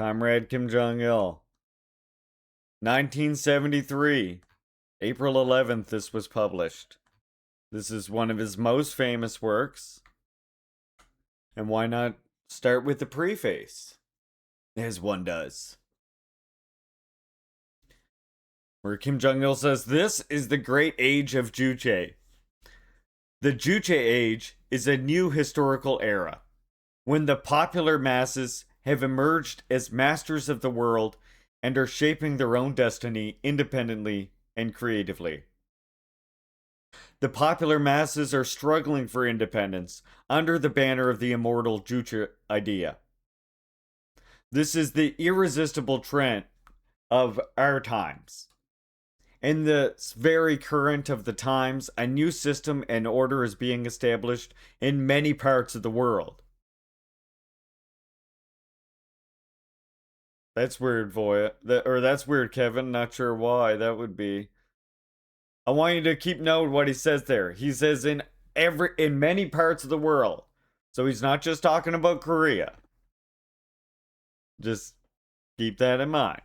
Comrade Kim Jong-il. 1973, April 11th, this was published. This is one of his most famous works. And why not start with the preface, as one does? Where Kim Jong-il says, "This is the great age of Juche. The Juche age is a new historical era, when the popular masses have emerged as masters of the world and are shaping their own destiny independently and creatively. The popular masses are struggling for independence under the banner of the immortal Juche idea. This is the irresistible trend of our times. In the very current of the times, a new system and order is being established in many parts of the world." That's weird, Voya. That's weird, Kevin. Not sure why that would be. I want you to keep note what he says there. He says in many parts of the world. So he's not just talking about Korea. Just keep that in mind.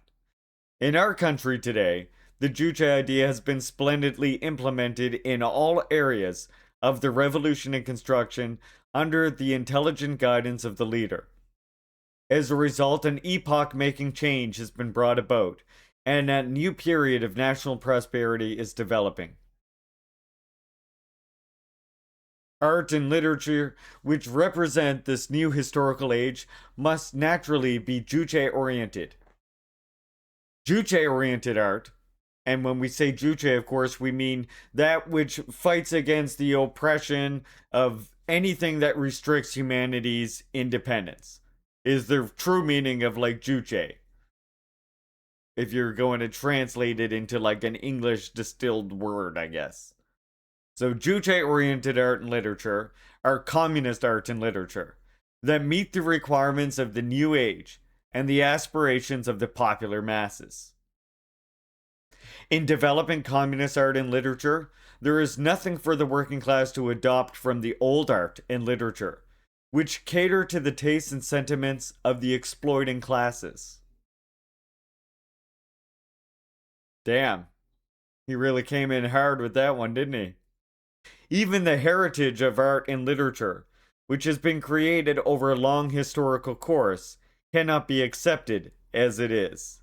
In our country today, the Juche idea has been splendidly implemented in all areas of the revolution and construction under the intelligent guidance of the leader. As a result, an epoch-making change has been brought about, and a new period of national prosperity is developing. Art and literature, which represent this new historical age, must naturally be Juche-oriented. Juche-oriented art, and when we say Juche, of course, we mean that which fights against the oppression of anything that restricts humanity's independence, is the true meaning of like Juche. If you're going to translate it into like an English distilled word, I guess. So Juche-oriented art and literature are communist art and literature that meet the requirements of the new age and the aspirations of the popular masses. In developing communist art and literature, there is nothing for the working class to adopt from the old art and literature, which cater to the tastes and sentiments of the exploiting classes. Damn, he really came in hard with that one, didn't he? Even the heritage of art and literature, which has been created over a long historical course, cannot be accepted as it is.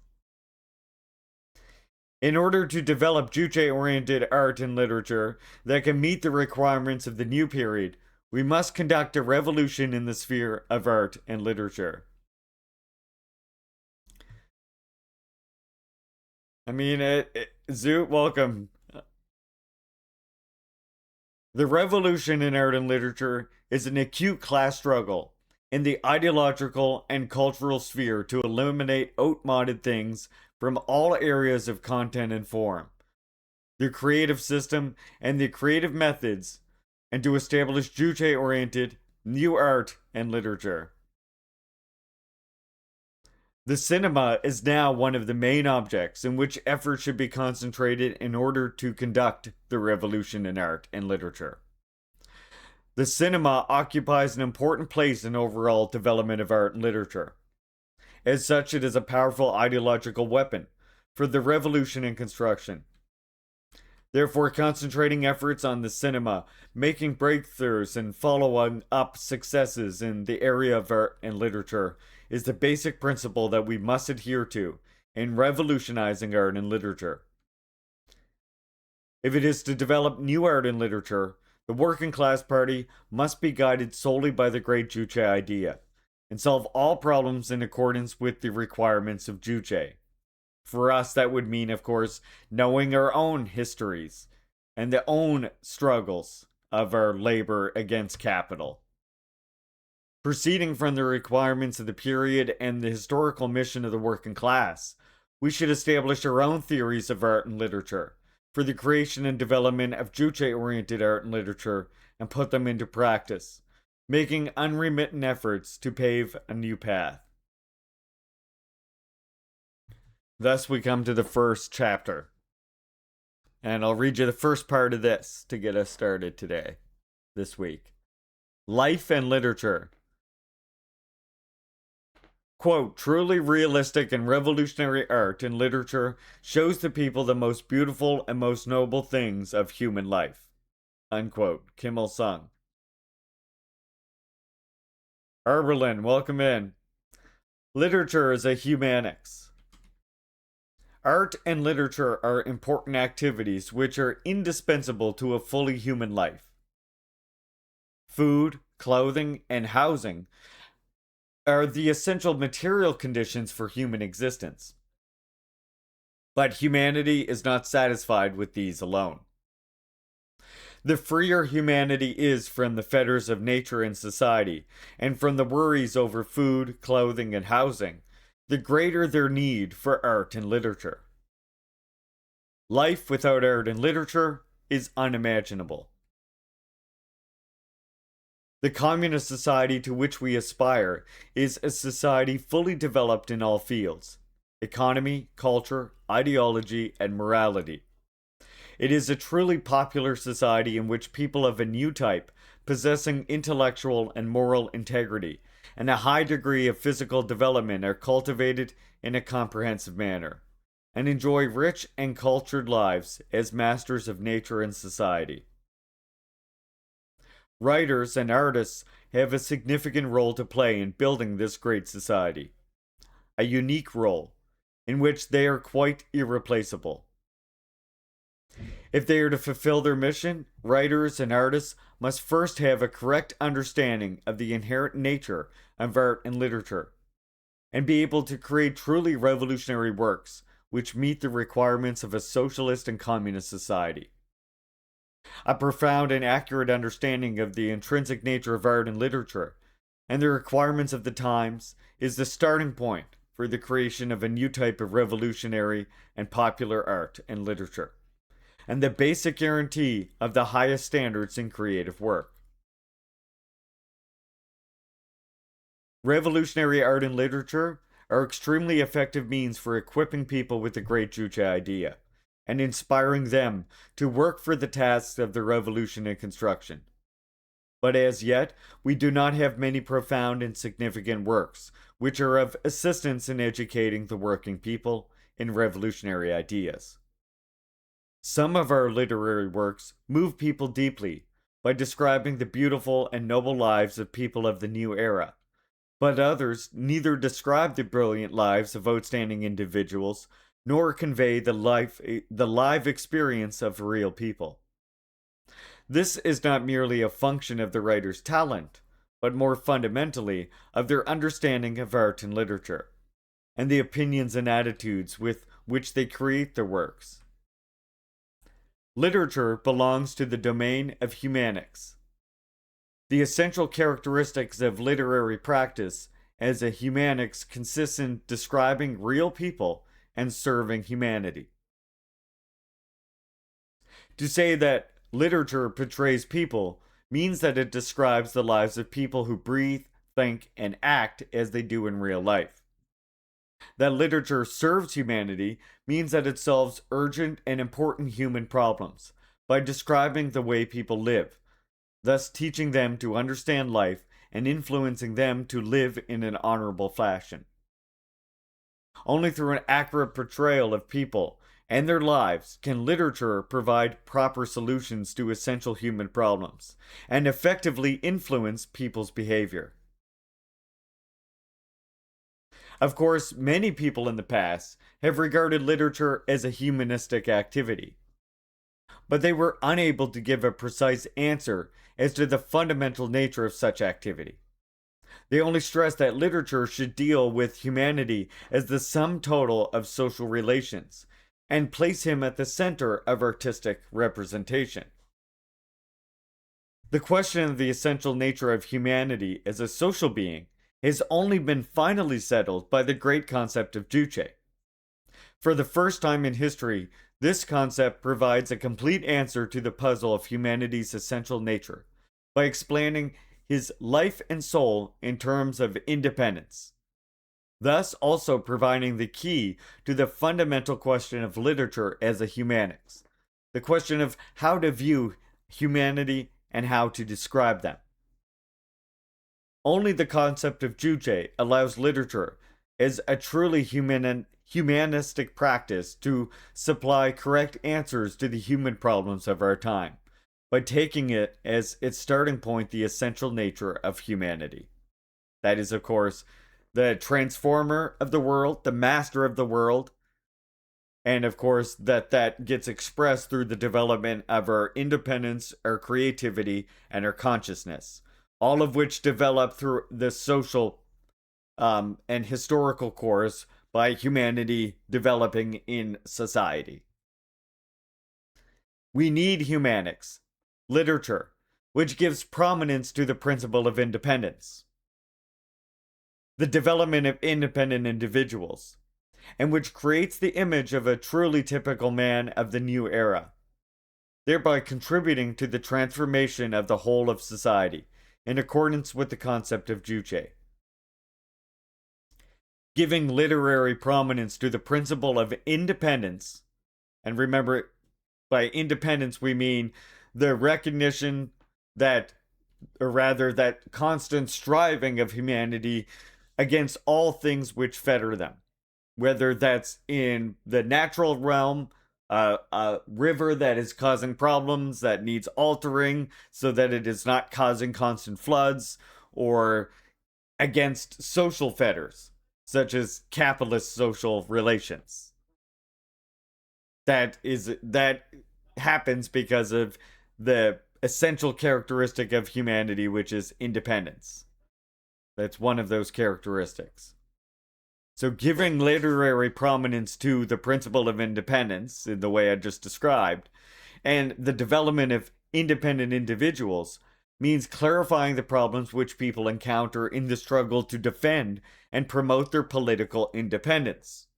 In order to develop Juche-oriented art and literature that can meet the requirements of the new period, we must conduct a revolution in the sphere of art and literature. I mean, Zoot, welcome. The revolution in art and literature is an acute class struggle in the ideological and cultural sphere to eliminate outmoded things from all areas of content and form, the creative system and the creative methods, and to establish Juche-oriented new art and literature. The cinema is now one of the main objects in which effort should be concentrated in order to conduct the revolution in art and literature. The cinema occupies an important place in overall development of art and literature. As such, it is a powerful ideological weapon for the revolution in construction. Therefore, concentrating efforts on the cinema, making breakthroughs, and following up successes in the area of art and literature is the basic principle that we must adhere to in revolutionizing art and literature. If it is to develop new art and literature, the working class party must be guided solely by the great Juche idea and solve all problems in accordance with the requirements of Juche. For us, that would mean, of course, knowing our own histories and the own struggles of our labor against capital. Proceeding from the requirements of the period and the historical mission of the working class, we should establish our own theories of art and literature for the creation and development of Juche-oriented art and literature and put them into practice, making unremittent efforts to pave a new path. Thus we come to the first chapter. And I'll read you the first part of this to get us started today, this week. Life and literature. Quote, truly realistic and revolutionary art and literature shows the people the most beautiful and most noble things of human life. Unquote. Kim Il Sung. Arberlin, welcome in. Literature is a humanics. Art and literature are important activities which are indispensable to a fully human life. Food, clothing, and housing are the essential material conditions for human existence. But humanity is not satisfied with these alone. The freer humanity is from the fetters of nature and society, and from the worries over food, clothing, and housing, the greater their need for art and literature. Life without art and literature is unimaginable. The communist society to which we aspire is a society fully developed in all fields: economy, culture, ideology, and morality. It is a truly popular society in which people of a new type, possessing intellectual and moral integrity, and a high degree of physical development, are cultivated in a comprehensive manner, and enjoy rich and cultured lives as masters of nature and society. Writers and artists have a significant role to play in building this great society, a unique role, in which they are quite irreplaceable. If they are to fulfill their mission, writers and artists must first have a correct understanding of the inherent nature of art and literature, and be able to create truly revolutionary works which meet the requirements of a socialist and communist society. A profound and accurate understanding of the intrinsic nature of art and literature, and the requirements of the times, is the starting point for the creation of a new type of revolutionary and popular art and literature, and the basic guarantee of the highest standards in creative work. Revolutionary art and literature are extremely effective means for equipping people with the great Juche idea, and inspiring them to work for the tasks of the revolution and construction. But as yet, we do not have many profound and significant works which are of assistance in educating the working people in revolutionary ideas. Some of our literary works move people deeply by describing the beautiful and noble lives of people of the new era, but others neither describe the brilliant lives of outstanding individuals nor convey the live experience of real people. This is not merely a function of the writer's talent, but more fundamentally of their understanding of art and literature, and the opinions and attitudes with which they create their works. Literature belongs to the domain of humanics. The essential characteristics of literary practice as a humanics consists in describing real people and serving humanity. To say that literature portrays people means that it describes the lives of people who breathe, think, and act as they do in real life. That literature serves humanity means that it solves urgent and important human problems by describing the way people live, thus teaching them to understand life and influencing them to live in an honorable fashion. Only through an accurate portrayal of people and their lives can literature provide proper solutions to essential human problems and effectively influence people's behavior. Of course, many people in the past have regarded literature as a humanistic activity, but they were unable to give a precise answer as to the fundamental nature of such activity. They only stressed that literature should deal with humanity as the sum total of social relations, and place him at the center of artistic representation. The question of the essential nature of humanity as a social being has only been finally settled by the great concept of Juche. For the first time in history, this concept provides a complete answer to the puzzle of humanity's essential nature by explaining his life and soul in terms of independence, thus also providing the key to the fundamental question of literature as a humanics, the question of how to view humanity and how to describe them. Only the concept of Juche allows literature as a truly humanistic practice to supply correct answers to the human problems of our time, by taking it as its starting point the essential nature of humanity. That is, of course, the transformer of the world, the master of the world, and of course that gets expressed through the development of our independence, our creativity, and our consciousness, all of which develop through the social and historical course by humanity developing in society. We need humanics, literature, which gives prominence to the principle of independence, the development of independent individuals, and which creates the image of a truly typical man of the new era, thereby contributing to the transformation of the whole of society in accordance with the concept of Juche. Giving literary prominence to the principle of independence, and remember, by independence we mean the recognition that, or rather, that constant striving of humanity against all things which fetter them, whether that's in the natural realm, a river that is causing problems that needs altering so that it is not causing constant floods, or against social fetters such as capitalist social relations. That happens because of the essential characteristic of humanity, which is independence. That's one of those characteristics. So giving literary prominence to the principle of independence in the way I just described, and the development of independent individuals, means clarifying the problems which people encounter in the struggle to defend and promote their political independence.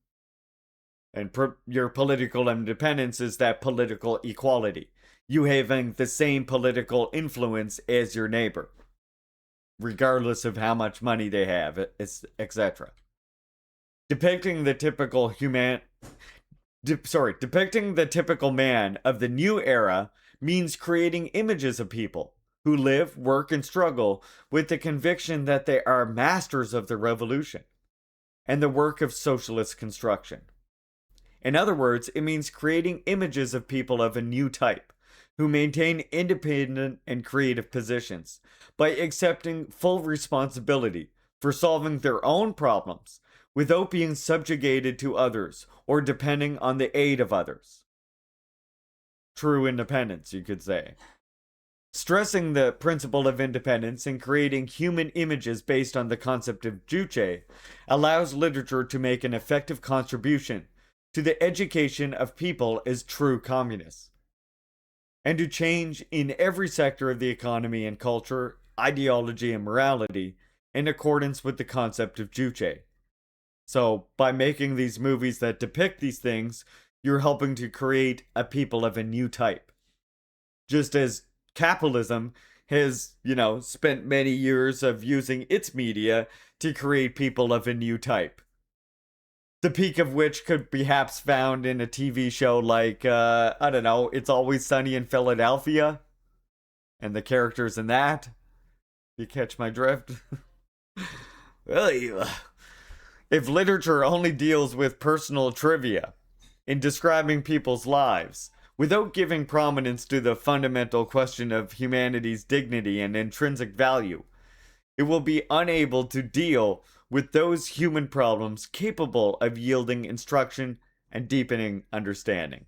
And your political independence is that political equality. You having the same political influence as your neighbor, regardless of how much money they have, etc. Depicting the typical man of the new era means creating images of people who live, work, and struggle with the conviction that they are masters of the revolution and the work of socialist construction. In other words, it means creating images of people of a new type who maintain independent and creative positions by accepting full responsibility for solving their own problems without being subjugated to others or depending on the aid of others. True independence, you could say. Stressing the principle of independence and creating human images based on the concept of Juche allows literature to make an effective contribution to the education of people as true communists, and to change in every sector of the economy and culture, ideology, and morality in accordance with the concept of Juche. So, by making these movies that depict these things, you're helping to create a people of a new type. Just as capitalism has, spent many years of using its media to create people of a new type. The peak of which could perhaps found in a TV show like, I don't know, It's Always Sunny in Philadelphia, and the characters in that. You catch my drift? Well, if literature only deals with personal trivia in describing people's lives, without giving prominence to the fundamental question of humanity's dignity and intrinsic value, it will be unable to deal with those human problems capable of yielding instruction and deepening understanding.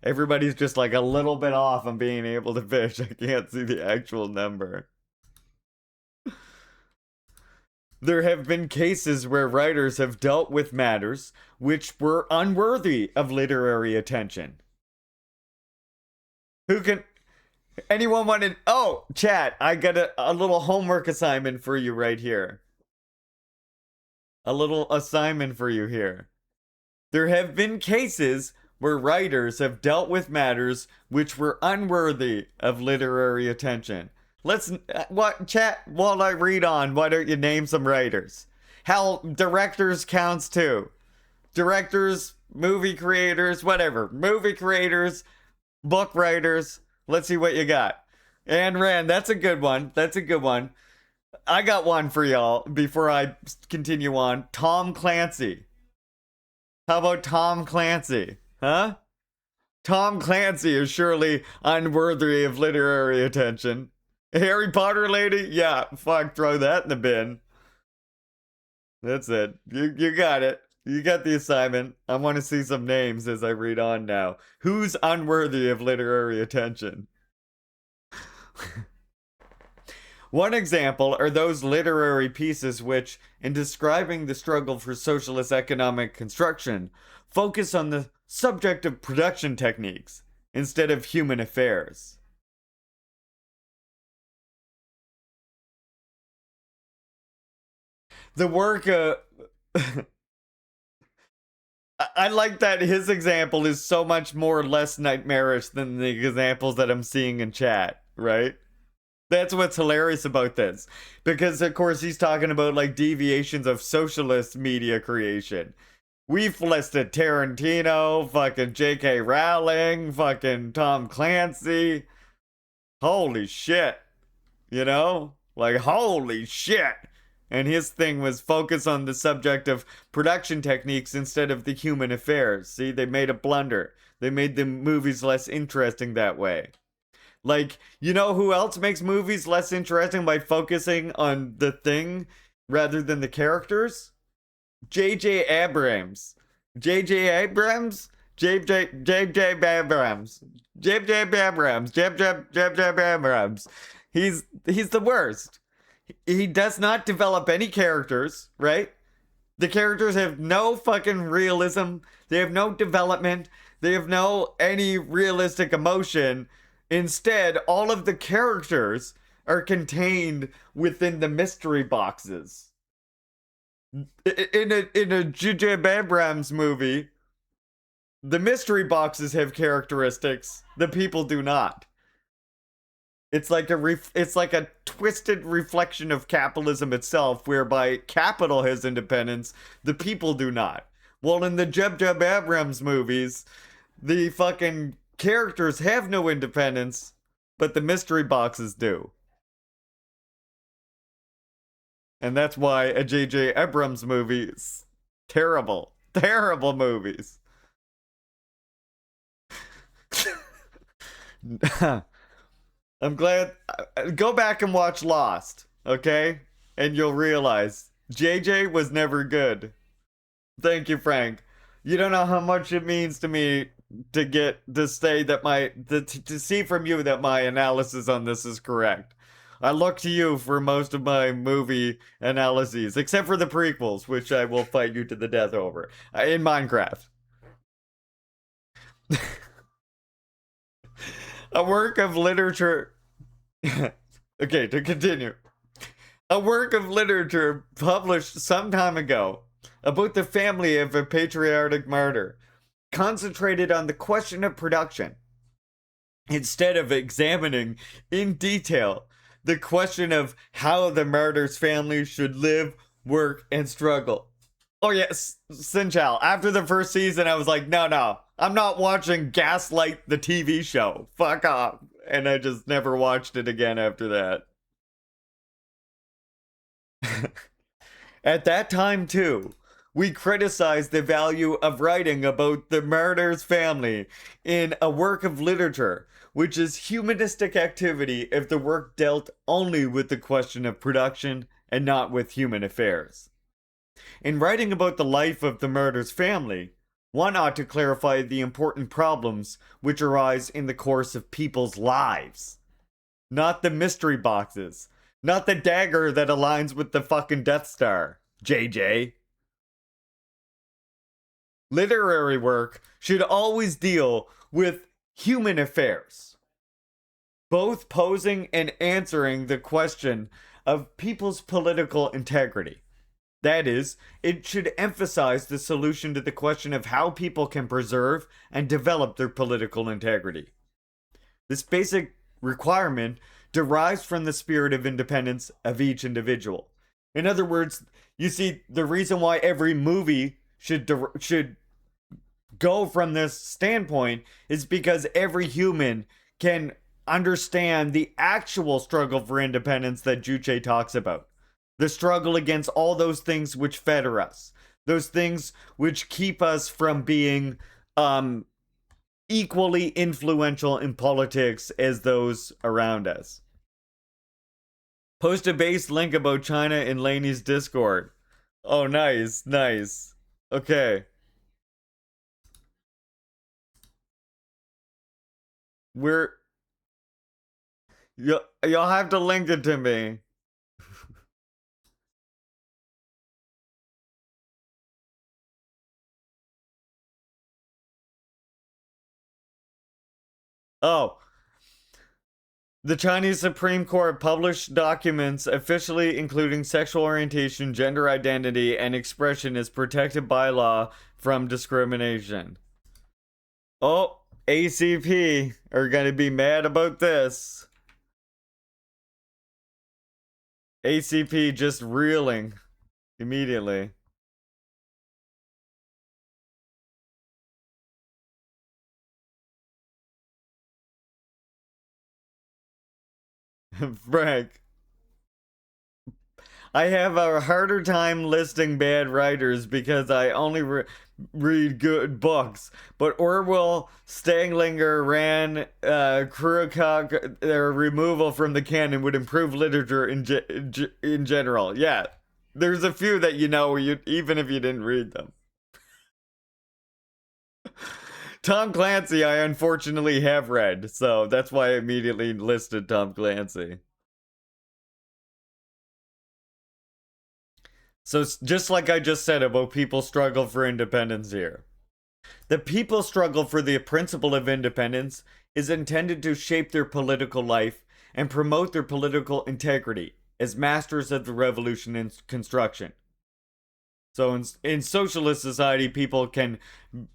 Everybody's just like a little bit off on being able to fish. I can't see the actual number. There have been cases where writers have dealt with matters which were unworthy of literary attention. Anyone want to... Oh, chat, I got a little homework assignment for you right here. A little assignment for you here. There have been cases where writers have dealt with matters which were unworthy of literary attention. Chat, while I read on, why don't you name some writers? Hell, directors counts too. Directors, movie creators, whatever. Movie creators, book writers. Let's see what you got. Ayn Rand, that's a good one. I got one for y'all before I continue on. Tom Clancy. How about Tom Clancy? Huh? Tom Clancy is surely unworthy of literary attention. Harry Potter lady? Yeah, fuck, throw that in the bin. That's it. You got it. You got the assignment. I want to see some names as I read on now. Who's unworthy of literary attention? One example are those literary pieces which, in describing the struggle for socialist economic construction, focus on the subject of production techniques instead of human affairs. The work I like that his example is so much more less nightmarish than the examples that I'm seeing in chat, right? That's what's hilarious about this. Because, of course, he's talking about like deviations of socialist media creation. We've listed Tarantino, fucking J.K. Rowling, fucking Tom Clancy. Holy shit. You know? Like, holy shit. And his thing was focus on the subject of production techniques instead of the human affairs. See, they made a blunder. They made the movies less interesting that way. Like, you know who else makes movies less interesting by focusing on the thing rather than the characters? J.J. Abrams. J.J. Abrams? J.J. Abrams. J.J. Abrams. J.J. Abrams. He's the worst. He does not develop any characters, right? The characters have no fucking realism. They have no development. They have no any realistic emotion. Instead, all of the characters are contained within the mystery boxes. In a J.J. Abrams movie, the mystery boxes have characteristics. The people do not. It's like a twisted reflection of capitalism itself, whereby capital has independence, the people do not. Well, in the J.J. Abrams movies, the fucking characters have no independence, but the mystery boxes do. And that's why a J.J. Abrams movie is terrible. Terrible movies. I'm glad. Go back and watch Lost, okay? And you'll realize JJ was never good. Thank you, Frank. You don't know how much it means to me to get to say that to see from you that my analysis on this is correct. I look to you for most of my movie analyses, except for the prequels, which I will fight you to the death over in Minecraft. A work of literature. Okay, to continue. A work of literature published some time ago about the family of a patriotic martyr concentrated on the question of production instead of examining in detail the question of how the martyr's family should live, work, and struggle. Oh yes, Sinchal, after the first season I was like, no, I'm not watching Gaslight the TV show. Fuck off. And I just never watched it again after that. At that time, too, we criticized the value of writing about the martyr's family in a work of literature, which is humanistic activity if the work dealt only with the question of production and not with human affairs. In writing about the life of the martyr's family, one ought to clarify the important problems which arise in the course of people's lives. Not the mystery boxes. Not the dagger that aligns with the fucking Death Star, JJ. Literary work should always deal with human affairs, both posing and answering the question of people's political integrity. That is, it should emphasize the solution to the question of how people can preserve and develop their political integrity. This basic requirement derives from the spirit of independence of each individual. In other words, you see, the reason why every movie should go from this standpoint is because every human can understand the actual struggle for independence that Juche talks about. The struggle against all those things which fetter us, those things which keep us from being equally influential in politics as those around us. Post a base link about China in Laney's Discord. Oh, nice, nice. Okay. We're you'll have to link it to me. Oh, the Chinese Supreme Court published documents officially including sexual orientation, gender identity, and expression is protected by law from discrimination. Oh, ACP are going to be mad about this. ACP just reeling immediately. Frank, I have a harder time listing bad writers because I only read good books. But Orwell, Staglinger, Rand, Kurokok, their removal from the canon would improve literature in general. Yeah, there's a few that you know, even if you didn't read them. Tom Clancy, I unfortunately have read, so that's why I immediately listed Tom Clancy. So, just like I just said about people struggle for independence here, the people struggle for the principle of independence is intended to shape their political life and promote their political integrity as masters of the revolution and construction. So in socialist society, people can,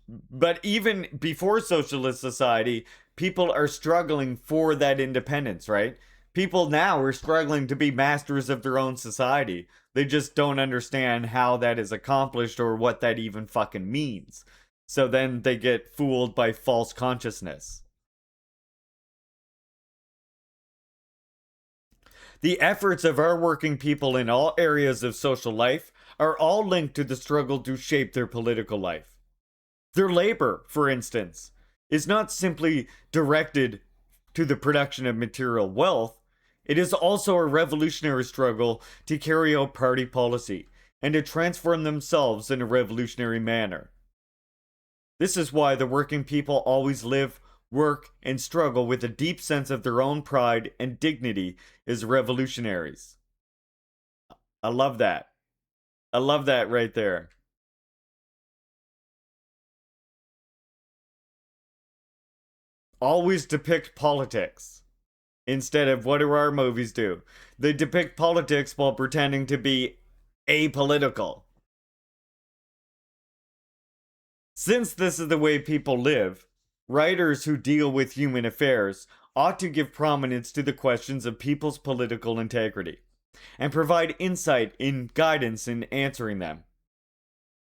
but even before socialist society, people are struggling for that independence, right? People now are struggling to be masters of their own society. They just don't understand how that is accomplished or what that even fucking means. So then they get fooled by false consciousness. The efforts of our working people in all areas of social life are all linked to the struggle to shape their political life. Their labor, for instance, is not simply directed to the production of material wealth, it is also a revolutionary struggle to carry out party policy and to transform themselves in a revolutionary manner. This is why the working people always live, work, and struggle with a deep sense of their own pride and dignity as revolutionaries. I love that. I love that right there. Always depict politics instead of what do our movies do? They depict politics while pretending to be apolitical. Since this is the way people live, writers who deal with human affairs ought to give prominence to the questions of people's political integrity and provide insight and guidance in answering them.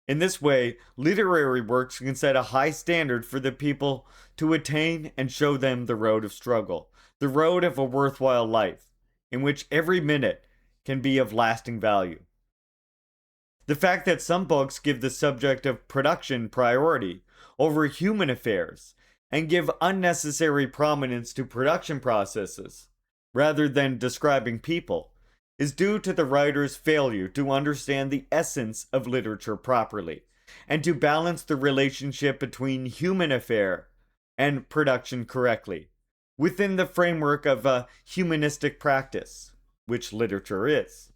In this way, literary works can set a high standard for the people to attain and show them the road of struggle, the road of a worthwhile life, in which every minute can be of lasting value. The fact that some books give the subject of production priority over human affairs and give unnecessary prominence to production processes rather than describing people is due to the writer's failure to understand the essence of literature properly and to balance the relationship between human affair and production correctly within the framework of a humanistic practice, which literature is.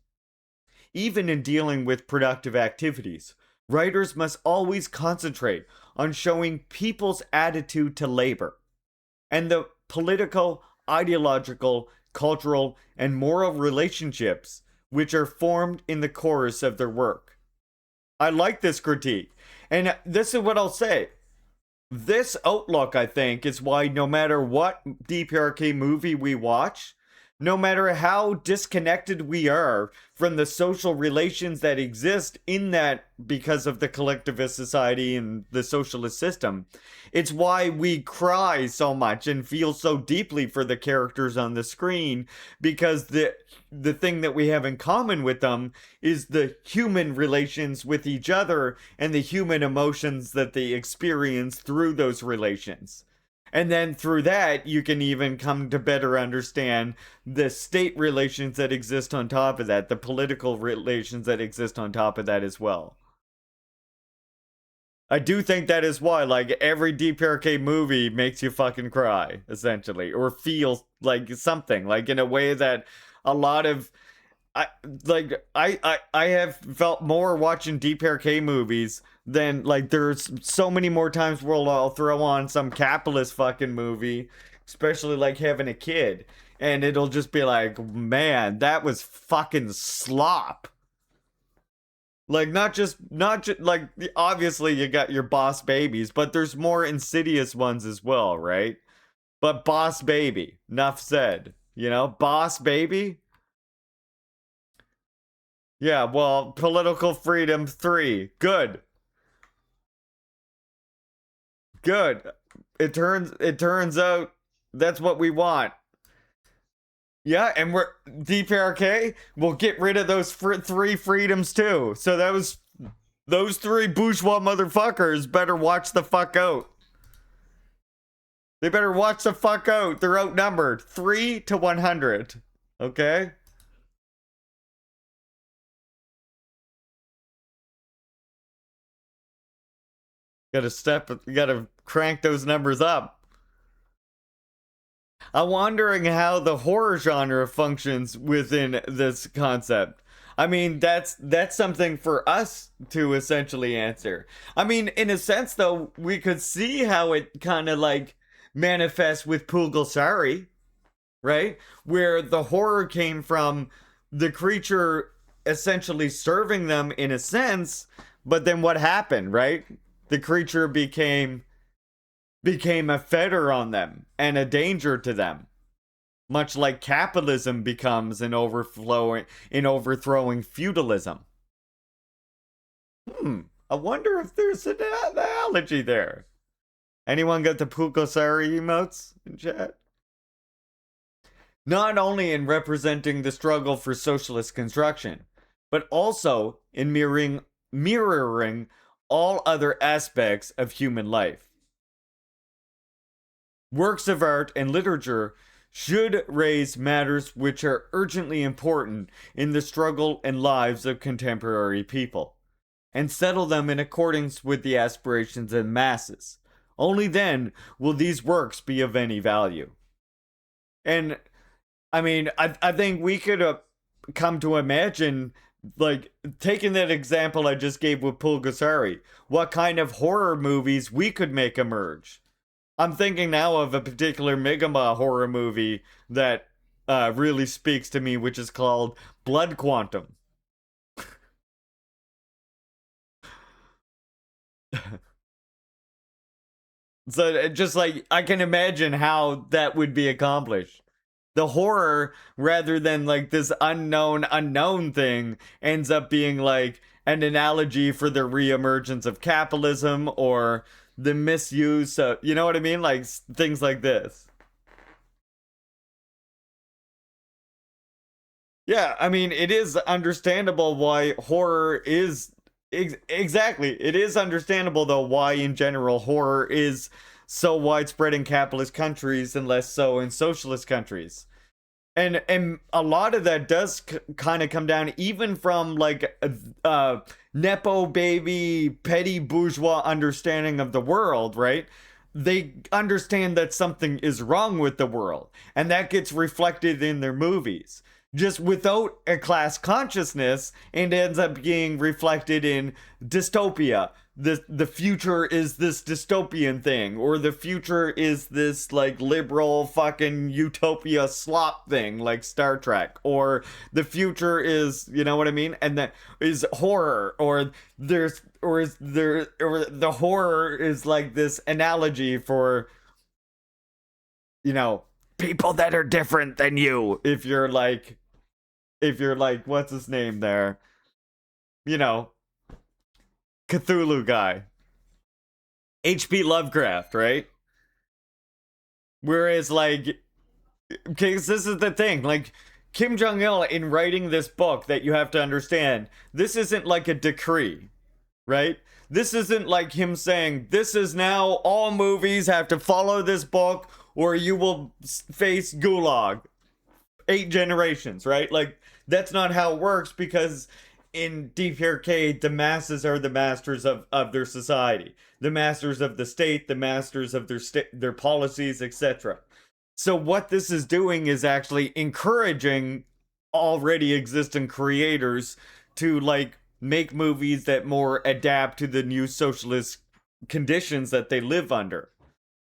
Even in dealing with productive activities, writers must always concentrate on showing people's attitude to labor and the political, ideological, cultural, and moral relationships which are formed in the course of their work. I like this critique, and this is what I'll say. This outlook, I think, is why no matter what DPRK movie we watch, no matter how disconnected we are from the social relations that exist in that because of the collectivist society and the socialist system. It's why we cry so much and feel so deeply for the characters on the screen, because the thing that we have in common with them is the human relations with each other and the human emotions that they experience through those relations. And then through that, you can even come to better understand the state relations that exist on top of that, the political relations that exist on top of that as well. I do think that is why, like, every DPRK movie makes you fucking cry, essentially, or feel like something, like in a way that a lot of I I have felt more watching DPRK movies than, like, there's so many more times where I'll throw on some capitalist fucking movie, especially like having a kid, and it'll just be like, man, that was fucking slop. Like, not just like, obviously you got your Boss Babies, but there's more insidious ones as well, right? But Boss Baby, enough said. You know, Boss Baby. Yeah, well, Political Freedom 3. Good. Good. It turns out that's what we want. Yeah, and we're DPRK. We'll get rid of those three freedoms too. So that was those three bourgeois motherfuckers better watch the fuck out. They better watch the fuck out. They're outnumbered 3 to 100. Okay. Gotta crank those numbers up. I'm wondering how the horror genre functions within this concept. I mean, that's something for us to essentially answer. I mean, in a sense, though, we could see how it kind of like manifests with Pulgasari, right? Where the horror came from the creature essentially serving them in a sense, but then what happened, right? The creature became a fetter on them and a danger to them, much like capitalism becomes an overflowing in overthrowing feudalism. I wonder if there's an analogy there. Anyone got the Pukosari emotes in chat? Not only in representing the struggle for socialist construction, but also in mirroring all other aspects of human life. Works of art and literature should raise matters which are urgently important in the struggle and lives of contemporary people, and settle them in accordance with the aspirations of the masses. Only then will these works be of any value. And I mean, I think we could come to imagine, like, taking that example I just gave with Pulgasari, what kind of horror movies we could make emerge. I'm thinking now of a particular Megama horror movie that really speaks to me, which is called Blood Quantum. So just like I can imagine how that would be accomplished. The horror, rather than like this unknown thing, ends up being like an analogy for the reemergence of capitalism or the misuse of, you know what I mean? Like things like this. Yeah, I mean, it is understandable why horror is exactly. It is understandable though why in general horror is so widespread in capitalist countries and less so in socialist countries. And a lot of that does kind of come down even from like nepo baby petty bourgeois understanding of the world, right? They understand that something is wrong with the world, and that gets reflected in their movies just without a class consciousness, and ends up being reflected in dystopia. The future is this dystopian thing, or the future is this like liberal fucking utopia slop thing like Star Trek, or the future is, you know what I mean, and that is horror, or there's or is there or the horror is like this analogy for, you know, people that are different than you. If you're like what's his name there? You know, Cthulhu guy. H.P. Lovecraft, right? Whereas like because this is the thing, like Kim Jong Il in writing this book that you have to understand, this isn't like a decree, right? This isn't like him saying, this is now all movies have to follow this book or you will face gulag 8 generations, right? Like, that's not how it works because in DPRK, the masses are the masters of their society, the masters of the state, the masters of their policies, etc. So what this is doing is actually encouraging already existing creators to like make movies that more adapt to the new socialist conditions that they live under,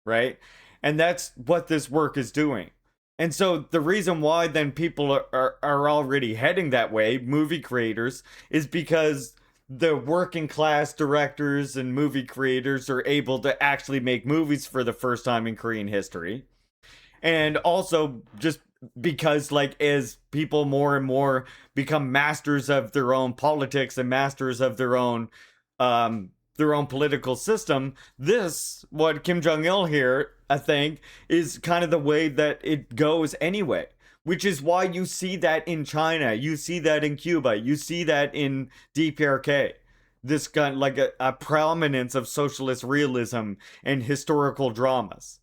right? And that's what this work is doing. And so the reason why then people are already heading that way, movie creators, is because the working class directors and movie creators are able to actually make movies for the first time in Korean history. And also just because like as people more and more become masters of their own politics and masters of their own political system, this what Kim Jong Il here I think is kind of the way that it goes anyway, which is why you see that in China, you see that in Cuba, you see that in DPRK, this kind of like a prominence of socialist realism and historical dramas.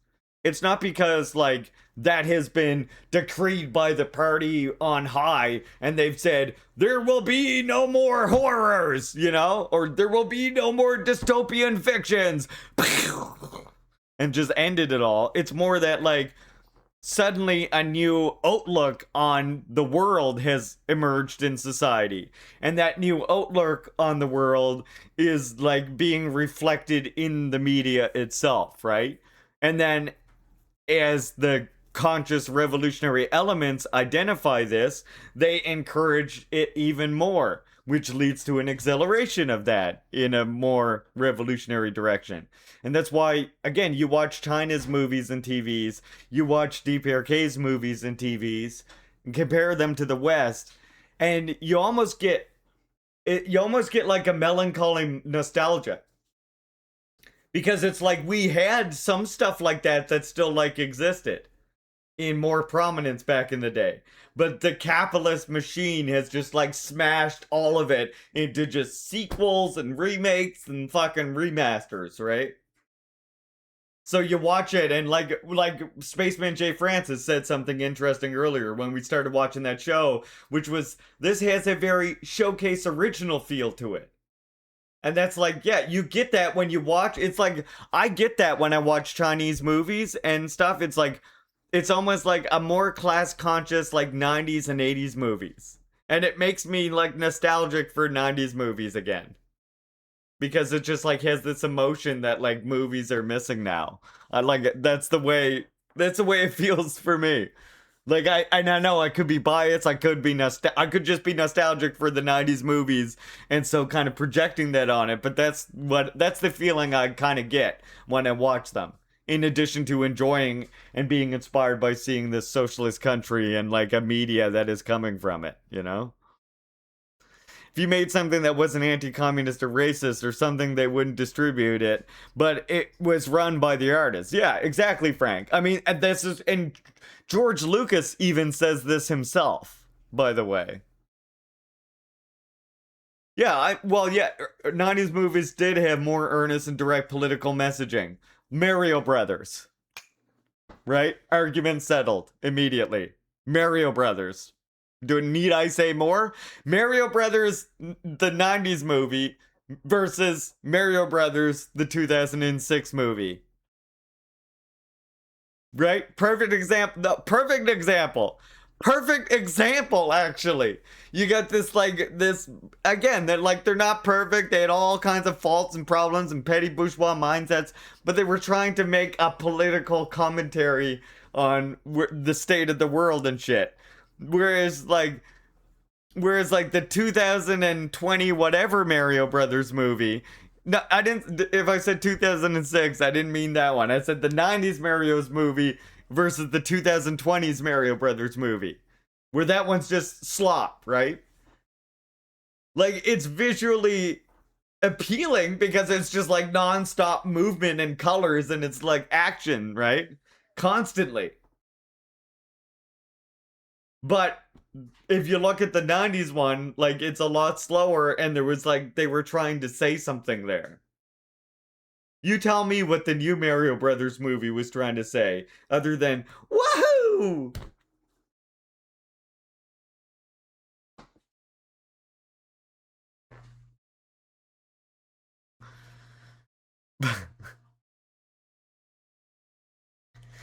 It's not because like that has been decreed by the party on high and they've said there will be no more horrors, you know, or there will be no more dystopian fictions and just ended it all. It's more that like suddenly a new outlook on the world has emerged in society, and that new outlook on the world is like being reflected in the media itself, right? And then as the conscious revolutionary elements identify this, they encourage it even more, which leads to an acceleration of that in a more revolutionary direction. And that's why, again, you watch China's movies and TVs, you watch DPRK's movies and TVs, and compare them to the West, and you almost get like a melancholy nostalgia. Because it's like we had some stuff like that still like existed in more prominence back in the day. But the capitalist machine has just like smashed all of it into just sequels and remakes and fucking remasters, right? So you watch it and like Spaceman J. Francis said something interesting earlier when we started watching that show, which was this has a very showcase original feel to it. And that's like, yeah, you get that when you watch. It's like, I get that when I watch Chinese movies and stuff. It's like, it's almost like a more class conscious, like 90s and 80s movies. And it makes me like nostalgic for 90s movies again. Because it just like has this emotion that like movies are missing now. I like it. That's the way it feels for me. Like I know I could be biased, I could just be nostalgic for the 90s movies and so kind of projecting that on it, but that's the feeling I kind of get when I watch them. In addition to enjoying and being inspired by seeing this socialist country and like a media that is coming from it, you know? If you made something that wasn't anti-communist or racist or something, they wouldn't distribute it, but it was run by the artist. Yeah, exactly, Frank. I mean, and George Lucas even says this himself, by the way. Yeah, 90s movies did have more earnest and direct political messaging. Mario Brothers, right? Argument settled immediately. Mario Brothers. Need I say more? Mario Brothers, the 90s movie, versus Mario Brothers, the 2006 movie. Right? Perfect example. No, perfect example. Perfect example, actually. You got this, again, that like they're not perfect. They had all kinds of faults and problems and petty bourgeois mindsets, but they were trying to make a political commentary on the state of the world and shit. Whereas like the 2020 whatever Mario Brothers movie. No, I didn't. If I said 2006, I didn't mean that one. I said the 90s Mario's movie versus the 2020s Mario Brothers movie, where that one's just slop, right? Like, it's visually appealing because it's just like non-stop movement and colors and it's like action, right? Constantly. But if you look at the 90s one, like it's a lot slower and there was like they were trying to say something there. You tell me what the new Mario Brothers movie was trying to say other than woohoo.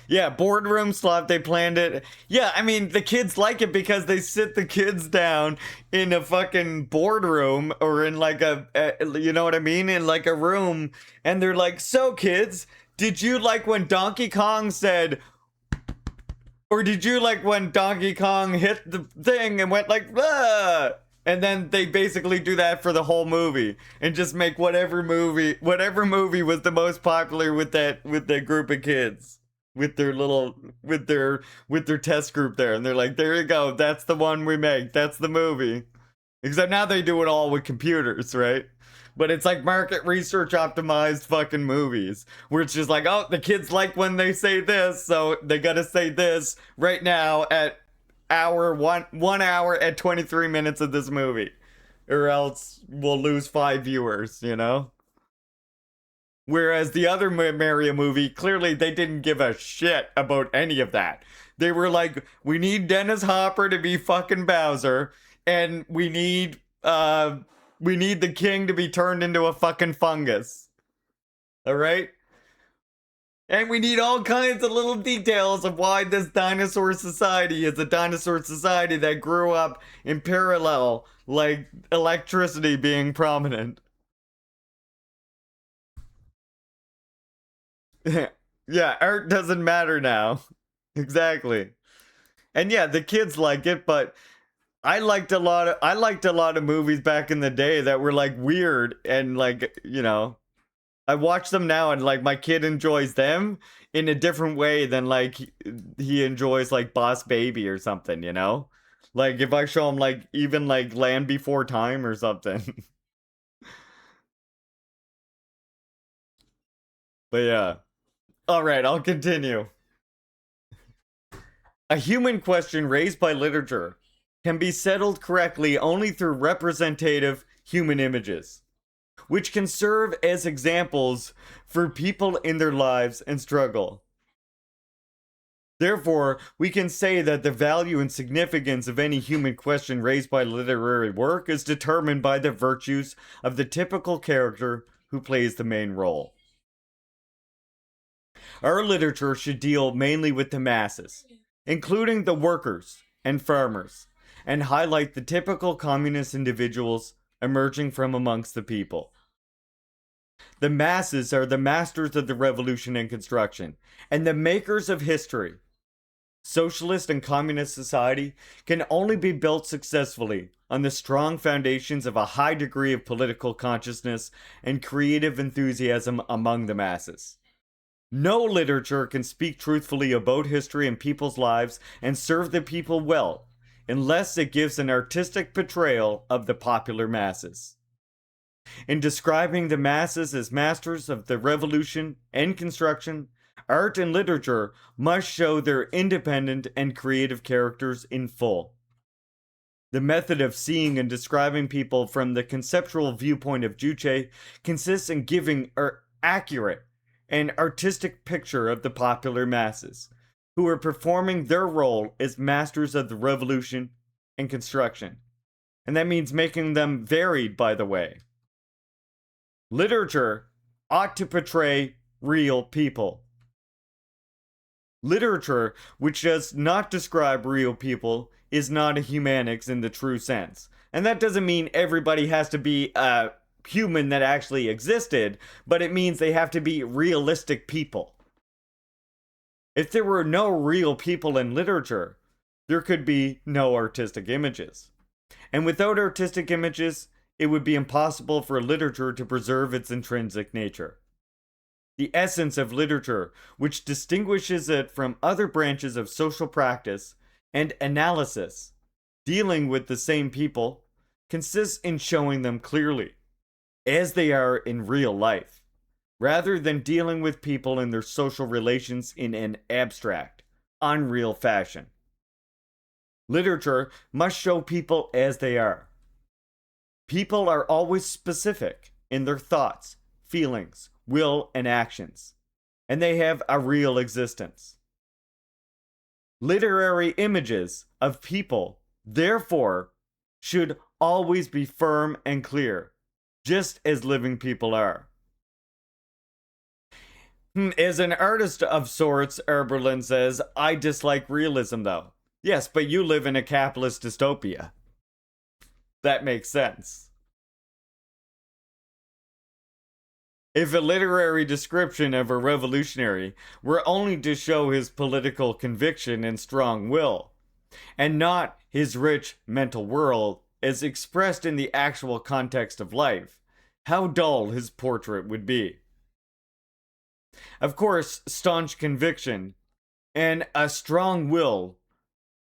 Yeah, boardroom slot. They planned it. Yeah, I mean, the kids like it because they sit the kids down in a fucking boardroom or in like you know what I mean? In like a room. And they're like, so kids, did you like when Donkey Kong said, or did you like when Donkey Kong hit the thing and went like, ah? And then they basically do that for the whole movie and just make whatever movie was the most popular with that group of kids with their little with their test group there, and they're like, there you go, that's the one we make, that's the movie. Except now they do it all with computers, right? But it's like market research optimized fucking movies where it's just like, oh, the kids like when they say this, so they gotta say this right now at one hour at 23 minutes of this movie, or else we'll lose 5 viewers, you know? Whereas the other Mario movie, clearly they didn't give a shit about any of that. They were like, we need Dennis Hopper to be fucking Bowser, and we need the king to be turned into a fucking fungus. All right? And we need all kinds of little details of why this dinosaur society is a dinosaur society that grew up in parallel, like electricity being prominent. Yeah, art doesn't matter now. Exactly. And yeah, the kids like it, but I liked a lot of movies back in the day that were like weird and like, you know, I watch them now and like my kid enjoys them in a different way than like he enjoys like Boss Baby or something, you know? Like if I show him like even like Land Before Time or something. But yeah. All right, I'll continue. A human question raised by literature can be settled correctly only through representative human images, which can serve as examples for people in their lives and struggle. Therefore, we can say that the value and significance of any human question raised by literary work is determined by the virtues of the typical character who plays the main role. Our literature should deal mainly with the masses, including the workers and farmers, and highlight the typical communist individuals emerging from amongst the people. The masses are the masters of the revolution and construction, and the makers of history. Socialist and communist society can only be built successfully on the strong foundations of a high degree of political consciousness and creative enthusiasm among the masses. No literature can speak truthfully about history and people's lives and serve the people well unless it gives an artistic portrayal of the popular masses. In describing the masses as masters of the revolution and construction, art and literature must show their independent and creative characters in full. The method of seeing and describing people from the conceptual viewpoint of Juche consists in giving an accurate and artistic picture of the popular masses, who are performing their role as masters of the revolution and construction. And that means making them varied, by the way. Literature ought to portray real people. Literature which does not describe real people is not a humanics in the true sense. And that doesn't mean everybody has to be a human that actually existed, but it means they have to be realistic people. If there were no real people in literature, there could be no artistic images. And without artistic images, it would be impossible for literature to preserve its intrinsic nature. the essence of literature, which distinguishes it from other branches of social practice and analysis, dealing with the same people, consists in showing them clearly, as they are in real life, rather than dealing with people and their social relations in an abstract, unreal fashion. Literature must show people as they are. People are always specific in their thoughts, feelings, will, and actions, and they have a real existence. Literary images of people, therefore, should always be firm and clear, just as living people are. As an artist of sorts, Eberlin says, I dislike realism though. Yes, but you live in a capitalist dystopia. That makes sense. If a literary description of a revolutionary were only to show his political conviction and strong will, and not his rich mental world as expressed in the actual context of life, how dull his portrait would be. Of course, staunch conviction and a strong will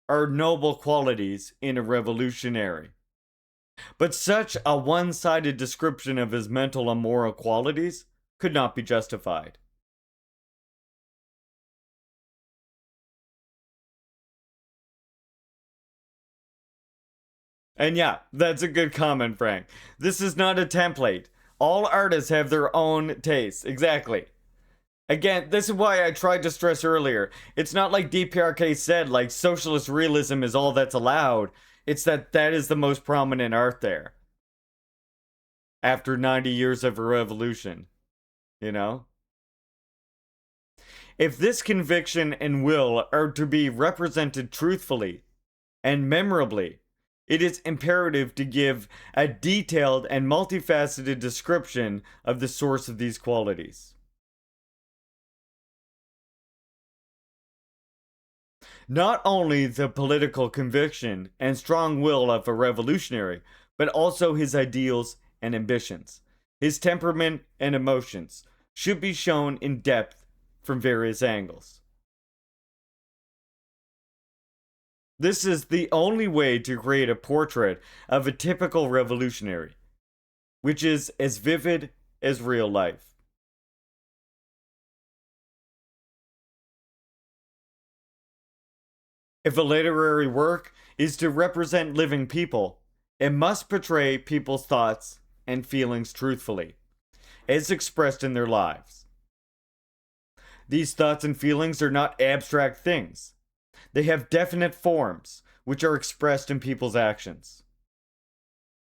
are noble qualities in a revolutionary. But such a one sided description of his mental and moral qualities could not be justified. And yeah, that's a good comment, Frank. This is not a template. All artists have their own tastes. Exactly. Again, this is why I tried to stress earlier. It's not like DPRK said, like, socialist realism is all that's allowed. It's that is the most prominent art there. After 90 years of a revolution. You know? If this conviction and will are to be represented truthfully and memorably, it is imperative to give a detailed and multifaceted description of the source of these qualities. Not only the political conviction and strong will of a revolutionary, but also his ideals and ambitions, his temperament and emotions, should be shown in depth from various angles. This is the only way to create a portrait of a typical revolutionary, which is as vivid as real life. If a literary work is to represent living people, it must portray people's thoughts and feelings truthfully, as expressed in their lives. These thoughts and feelings are not abstract things. They have definite forms, which are expressed in people's actions.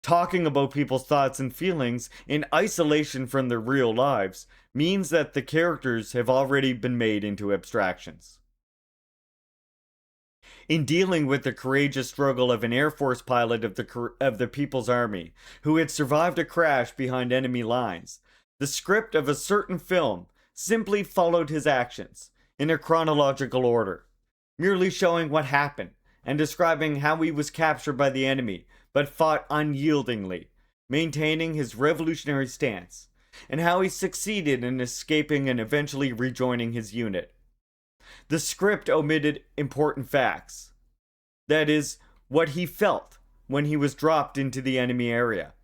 Talking about people's thoughts and feelings in isolation from their real lives means that the characters have already been made into abstractions. In dealing with the courageous struggle of an Air Force pilot of the People's Army who had survived a crash behind enemy lines, the script of a certain film simply followed his actions in a chronological order, merely showing what happened and describing how he was captured by the enemy but fought unyieldingly, maintaining his revolutionary stance, and how he succeeded in escaping and eventually rejoining his unit. The script omitted important facts. That is, what he felt when he was dropped into the enemy area,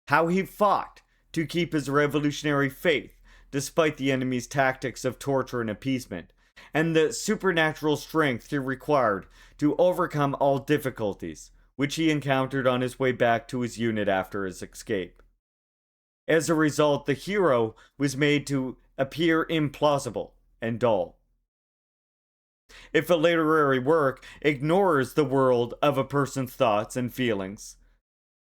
how he fought to keep his revolutionary faith despite the enemy's tactics of torture and appeasement, and the supernatural strength he required to overcome all difficulties, which he encountered on his way back to his unit after his escape. As a result, the hero was made to appear implausible and dull. If a literary work ignores the world of a person's thoughts and feelings,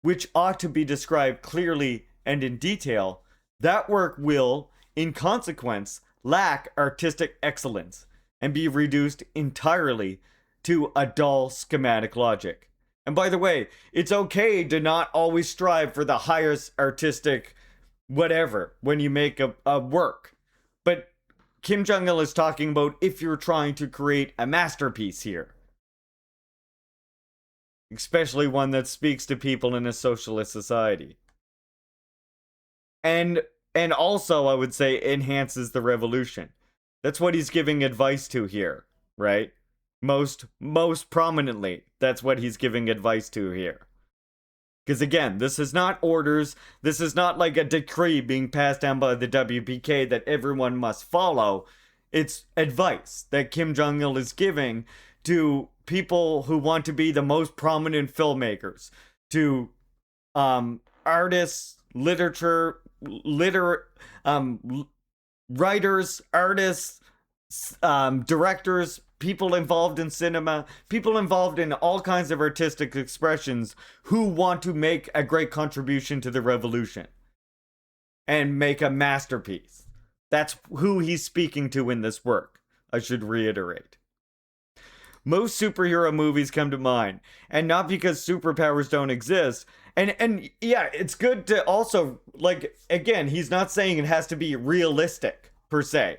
which ought to be described clearly and in detail, that work will, in consequence, lack artistic excellence and be reduced entirely to a dull schematic logic. And by the way, it's okay to not always strive for the highest artistic whatever when you make a work. But Kim Jong-il is talking about if you're trying to create a masterpiece here. Especially one that speaks to people in a socialist society. And and also I would say enhances the revolution. That's what he's giving advice to here, right? Most prominently, that's what he's giving advice to here. Because again, this is not orders. This is not like a decree being passed down by the WPK that everyone must follow. It's advice that Kim Jong il is giving to people who want to be the most prominent filmmakers, to artists, writers, artists, directors, people involved in cinema, people involved in all kinds of artistic expressions who want to make a great contribution to the revolution and make a masterpiece. That's who he's speaking to in this work, I should reiterate. Most superhero movies come to mind, and not because superpowers don't exist. And yeah, it's good to also, like, again, he's not saying it has to be realistic per se.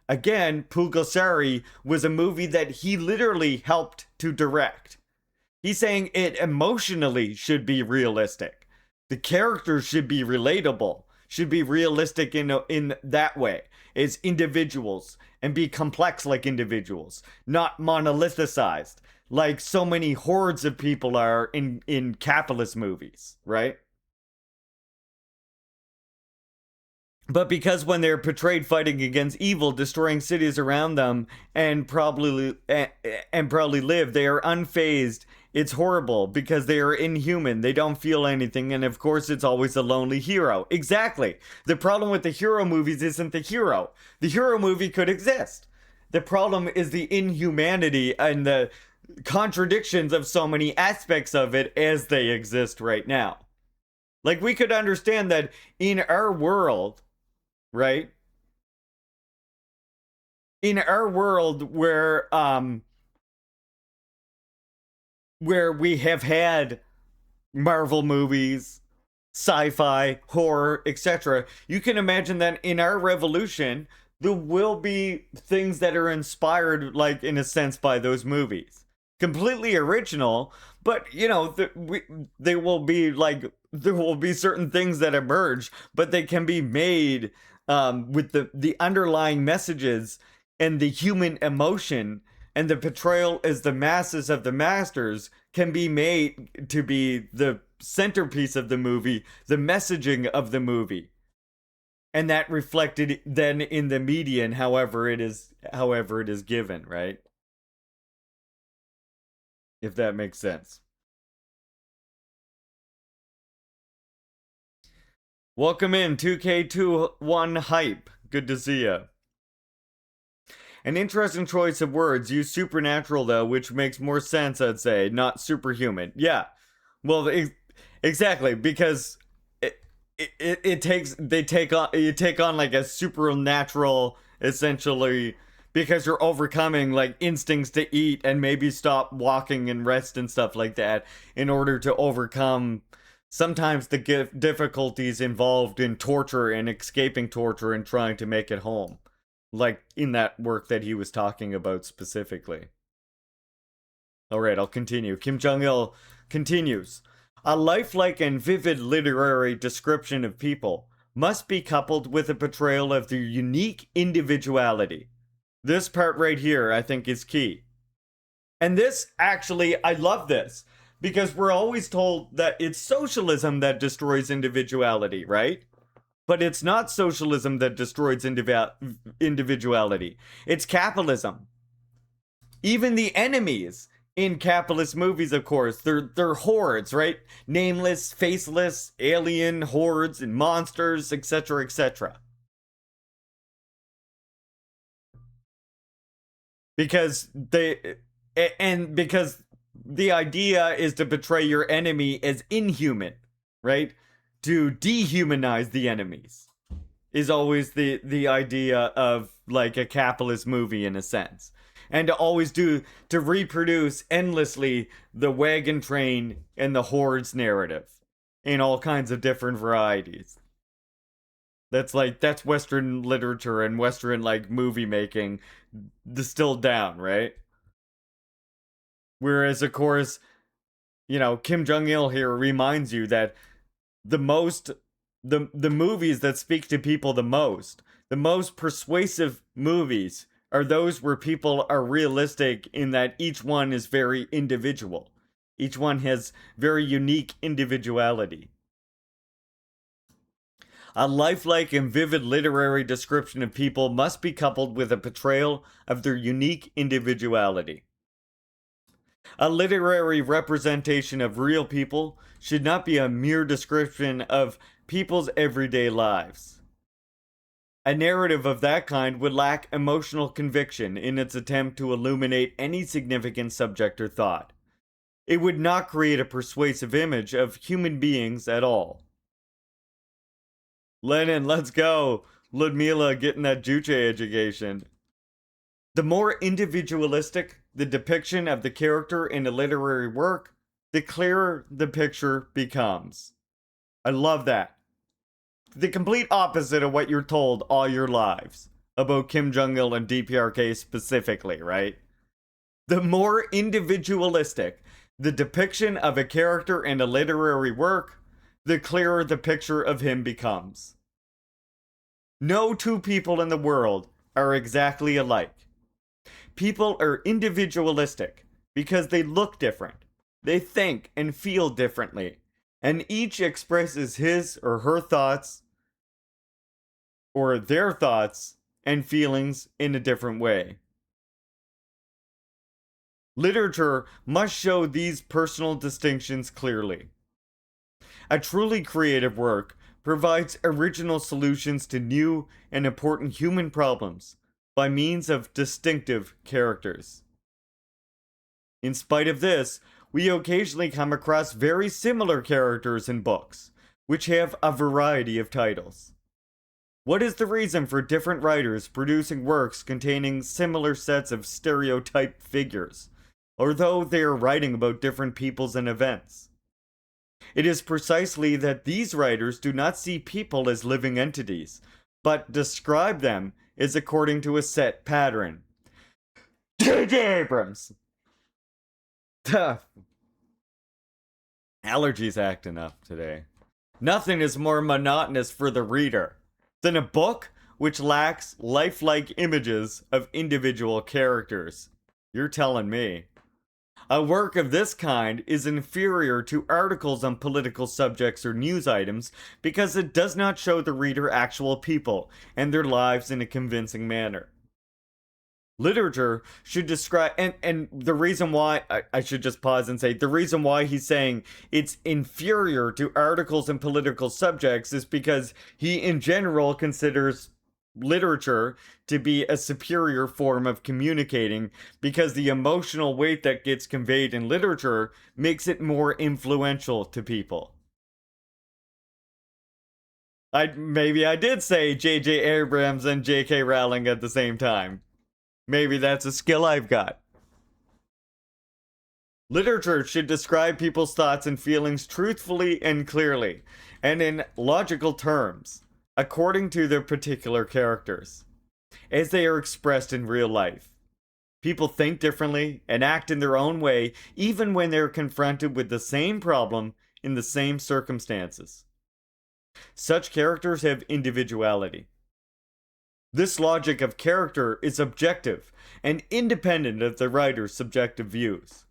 Again, Pulgasari was a movie that he literally helped to direct. He's saying it emotionally should be realistic. The characters should be relatable, should be realistic in that way, as individuals, and be complex like individuals, not monolithicized like so many hordes of people are in capitalist movies, right? But because when they're portrayed fighting against evil, destroying cities around them, and probably live, they are unfazed. It's horrible because they are inhuman. They don't feel anything, and of course, it's always a lonely hero. Exactly. The problem with the hero movies isn't the hero. The hero movie could exist. The problem is the inhumanity and the contradictions of so many aspects of it as they exist right now. Like, we could understand that in our world, right? In our world where we have had Marvel movies, sci-fi, horror, etc., you can imagine that in our revolution there will be things that are inspired, like, in a sense, by those movies. Completely original, but they will be like, there will be certain things that emerge, but they can be made with the underlying messages and the human emotion and the portrayal as the masses of the masters can be made to be the centerpiece of the movie, the messaging of the movie, and that reflected then in the median, however it is given, right? If that makes sense. Welcome in 2K21 Hype. Good to see you. An interesting choice of words. Use supernatural though, which makes more sense, I'd say, not superhuman. Yeah. Well, exactly, because it takes they take on you take on like a supernatural, essentially, because you're overcoming like instincts to eat and maybe stop walking and rest and stuff like that in order to overcome sometimes the difficulties involved in torture and escaping torture and trying to make it home, like in that work that he was talking about specifically. All right, I'll continue. Kim Jong il continues. A lifelike and vivid literary description of people must be coupled with a portrayal of their unique individuality. This part right here, I think, is key. And this, actually, I love this, because we're always told that it's socialism that destroys individuality, right? But it's not socialism that destroys individuality. It's capitalism. Even the enemies in capitalist movies, of course, they're hordes, right? Nameless, faceless, alien hordes and monsters, etc., etc. Because because the idea is to portray your enemy as inhuman, right? To dehumanize the enemies is always the idea of like a capitalist movie in a sense. And to reproduce endlessly the wagon train and the hordes narrative in all kinds of different varieties. That's Western literature and Western like movie making distilled down, right? Whereas, of course, Kim Jong il here reminds you that the most the movies that speak to people the most persuasive movies are those where people are realistic in that each one is very individual. Each one has very unique individuality. A lifelike and vivid literary description of people must be coupled with a portrayal of their unique individuality. A literary representation of real people should not be a mere description of people's everyday lives. A narrative of that kind would lack emotional conviction in its attempt to illuminate any significant subject or thought. It would not create a persuasive image of human beings at all. Lenin, let's go. Ludmila getting that Juche education. The more individualistic the depiction of the character in a literary work, the clearer the picture becomes. I love that. The complete opposite of what you're told all your lives about Kim Jong il and DPRK specifically, right? The more individualistic the depiction of a character in a literary work, the clearer the picture of him becomes. No two people in the world are exactly alike. People are individualistic because they look different, they think and feel differently, and each expresses his or her thoughts or their thoughts and feelings in a different way. Literature must show these personal distinctions clearly. A truly creative work provides original solutions to new and important human problems by means of distinctive characters. In spite of this, we occasionally come across very similar characters in books, which have a variety of titles. What is the reason for different writers producing works containing similar sets of stereotyped figures, although they are writing about different peoples and events? It is precisely that these writers do not see people as living entities, but describe them as according to a set pattern. J.J. Abrams! Allergies acting up today. Nothing is more monotonous for the reader than a book which lacks lifelike images of individual characters. You're telling me. A work of this kind is inferior to articles on political subjects or news items because it does not show the reader actual people and their lives in a convincing manner. Literature should describe, and the reason why, I should just pause and say, the reason why he's saying it's inferior to articles and political subjects is because he in general considers literature to be a superior form of communicating because the emotional weight that gets conveyed in literature makes it more influential to people. Maybe I did say J.J. Abrams and J.K. Rowling at the same time. Maybe that's a skill I've got. Literature should describe people's thoughts and feelings truthfully and clearly, and in logical terms, according to their particular characters, as they are expressed in real life. People think differently and act in their own way, even when they're confronted with the same problem in the same circumstances. Such characters have individuality. This logic of character is objective and independent of the writer's subjective views.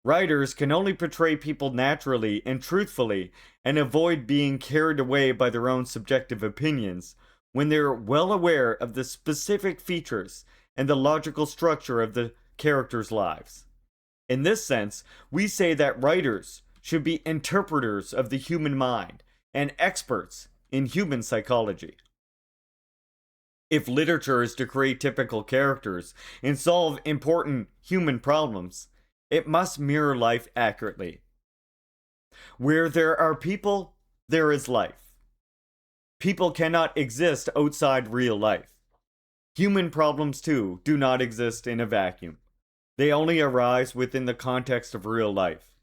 Writers can only portray people naturally and truthfully and avoid being carried away by their own subjective opinions when they're well aware of the specific features and the logical structure of the characters' lives. In this sense, we say that writers should be interpreters of the human mind and experts in human psychology. If literature is to create typical characters and solve important human problems, it must mirror life accurately. Where there are people, there is life. People cannot exist outside real life. Human problems, too, do not exist in a vacuum. They only arise within the context of real life.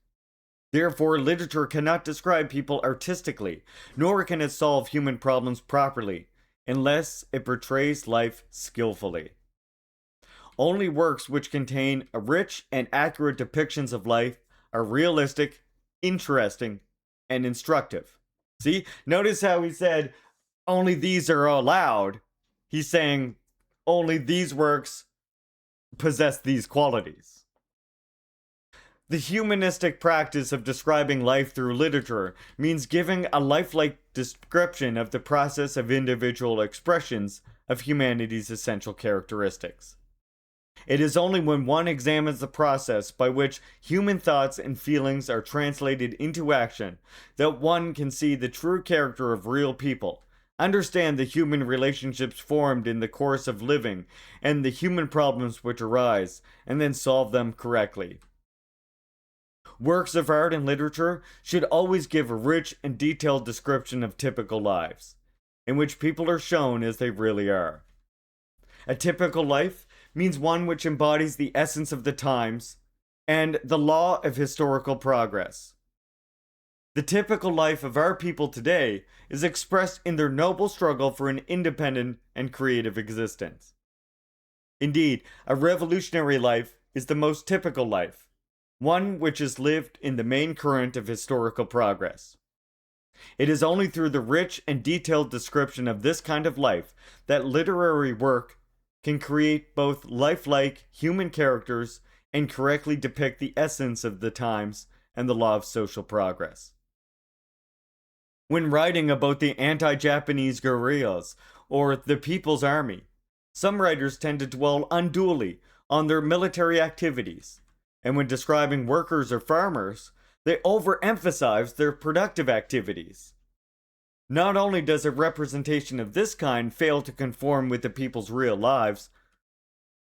Therefore, literature cannot describe people artistically, nor can it solve human problems properly, unless it portrays life skillfully. Only works which contain a rich and accurate depictions of life are realistic, interesting, and instructive. See, notice how he said only these are allowed. He's saying only these works possess these qualities. The humanistic practice of describing life through literature means giving a lifelike description of the process of individual expressions of humanity's essential characteristics. It is only when one examines the process by which human thoughts and feelings are translated into action that one can see the true character of real people, understand the human relationships formed in the course of living, and the human problems which arise, and then solve them correctly. Works of art and literature should always give a rich and detailed description of typical lives, in which people are shown as they really are. A typical life means one which embodies the essence of the times and the law of historical progress. The typical life of our people today is expressed in their noble struggle for an independent and creative existence. Indeed, a revolutionary life is the most typical life, one which is lived in the main current of historical progress. It is only through the rich and detailed description of this kind of life that literary work can create both lifelike human characters and correctly depict the essence of the times and the law of social progress. When writing about the anti-Japanese guerrillas or the People's Army, some writers tend to dwell unduly on their military activities, and when describing workers or farmers, they overemphasize their productive activities. Not only does a representation of this kind fail to conform with the people's real lives,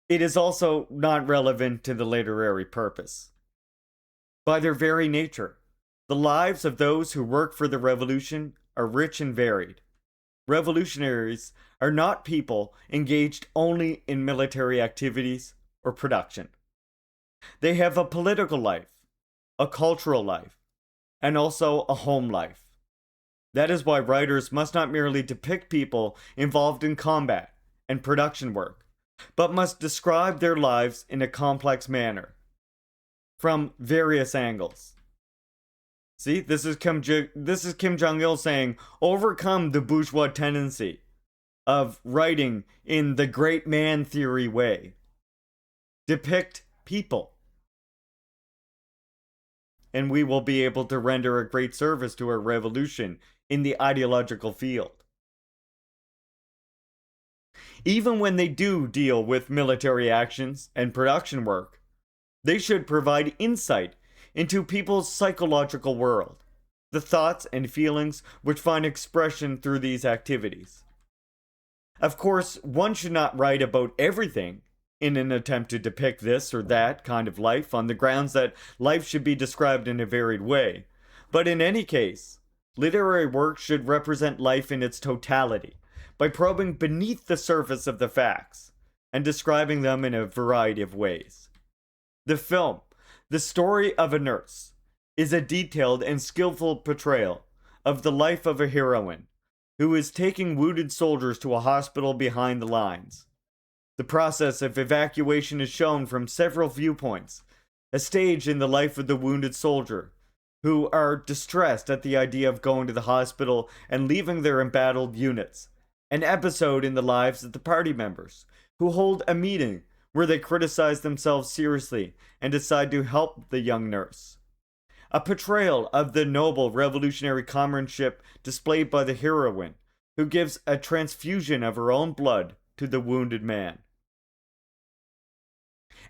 it is also not relevant to the literary purpose. By their very nature, the lives of those who work for the revolution are rich and varied. Revolutionaries are not people engaged only in military activities or production. They have a political life, a cultural life, and also a home life. That is why writers must not merely depict people involved in combat and production work, but must describe their lives in a complex manner, from various angles. See, this is Kim Jong-il saying, overcome the bourgeois tendency of writing in the great man theory way. Depict people. And we will be able to render a great service to our revolution in the ideological field. Even when they do deal with military actions and production work, they should provide insight into people's psychological world, the thoughts and feelings which find expression through these activities. Of course, one should not write about everything in an attempt to depict this or that kind of life on the grounds that life should be described in a varied way. But in any case, literary work should represent life in its totality by probing beneath the surface of the facts and describing them in a variety of ways. The film, The Story of a Nurse, is a detailed and skillful portrayal of the life of a heroine who is taking wounded soldiers to a hospital behind the lines. The process of evacuation is shown from several viewpoints, a stage in the life of the wounded soldier, who are distressed at the idea of going to the hospital and leaving their embattled units, an episode in the lives of the party members, who hold a meeting where they criticize themselves seriously and decide to help the young nurse. A portrayal of the noble revolutionary comradeship displayed by the heroine, who gives a transfusion of her own blood to the wounded man.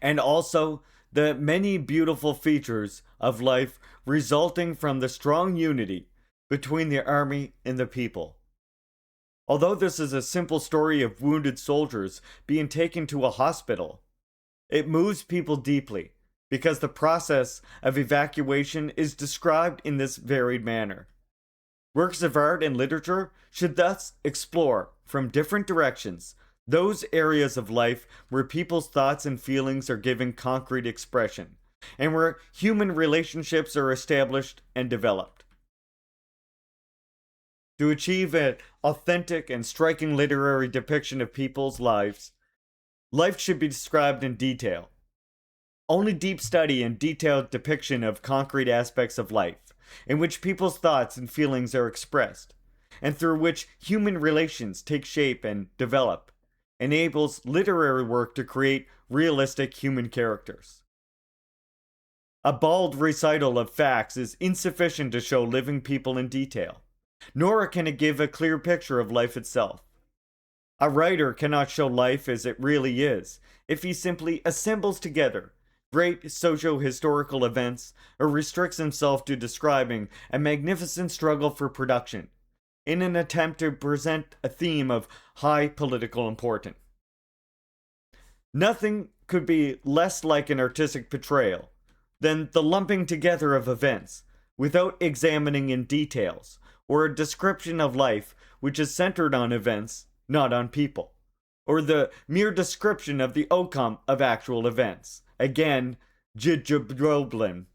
And also the many beautiful features of life resulting from the strong unity between the army and the people. Although this is a simple story of wounded soldiers being taken to a hospital, it moves people deeply because the process of evacuation is described in this varied manner. Works of art and literature should thus explore, from different directions, those areas of life where people's thoughts and feelings are given concrete expression, and where human relationships are established and developed. To achieve an authentic and striking literary depiction of people's lives, life should be described in detail. Only deep study and detailed depiction of concrete aspects of life, in which people's thoughts and feelings are expressed, and through which human relations take shape and develop, enables literary work to create realistic human characters. A bald recital of facts is insufficient to show living people in detail, nor can it give a clear picture of life itself. A writer cannot show life as it really is if he simply assembles together great socio-historical events or restricts himself to describing a magnificent struggle for production in an attempt to present a theme of high political importance. Nothing could be less like an artistic portrayal than the lumping together of events without examining in details, or a description of life which is centered on events, not on people, or the mere description of the outcome of actual events. Again, Jidjabroblin.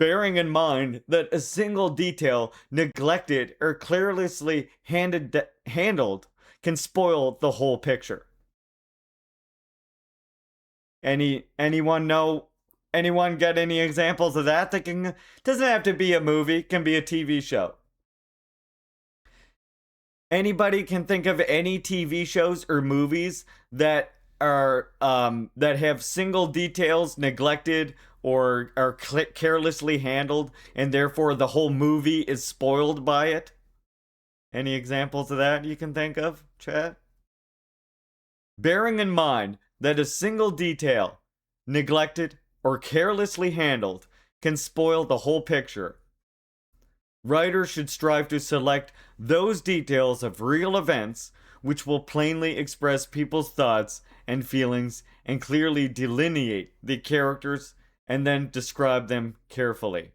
Bearing in mind that a single detail neglected or carelessly handled can spoil the whole picture. Anyone get any examples of that? Doesn't have to be a movie, it can be a TV show. Anybody can think of any TV shows or movies that are that have single details neglected or are carelessly handled, and therefore the whole movie is spoiled by it? Any examples of that you can think of, chat? Bearing in mind that a single detail, neglected or carelessly handled, can spoil the whole picture, writers should strive to select those details of real events which will plainly express people's thoughts and feelings and clearly delineate the characters and then describe them carefully.